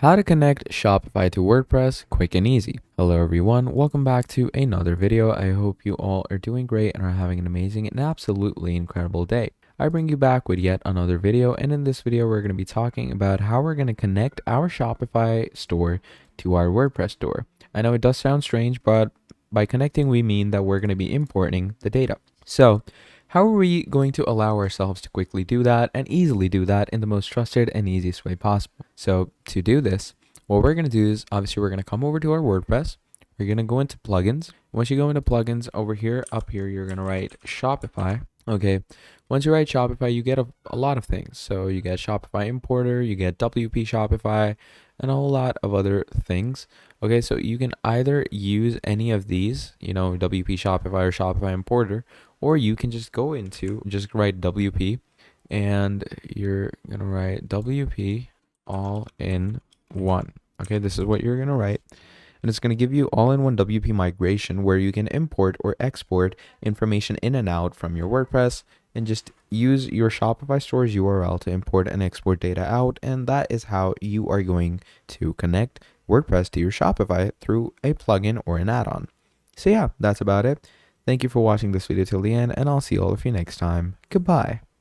How to connect Shopify to WordPress quick and easy. Hello everyone, welcome back to another video. I hope you all are doing great and are having an amazing and absolutely incredible day. I bring you back with yet another video, and in this video we're going to be talking about how we're going to connect our Shopify store to our WordPress store. I know it does sound strange, but by connecting we mean that we're going to be importing the data. So how are we going to allow ourselves to quickly do that and easily do that in the most trusted and easiest way possible? So to do this, what we're going to do is obviously we're going to come over to our WordPress. We're going to go into plugins. Once you go into plugins over here, up here, you're going to write Shopify. Okay. Once you write Shopify, you get a lot of things. So you get Shopify importer, you get WP Shopify, and a whole lot of other things. Okay, so you can either use any of these, WP Shopify or Shopify importer, or you can just go into, just write WP, and you're going to write WP all in one. Okay, this is what you're going to write. And it's going to give you all-in-one WP migration where you can import or export information in and out from your WordPress and just use your Shopify store's URL to import and export data out. And that is how you are going to connect WordPress to your Shopify through a plugin or an add-on. So yeah, that's about it. Thank you for watching this video till the end, and I'll see all of you next time. Goodbye.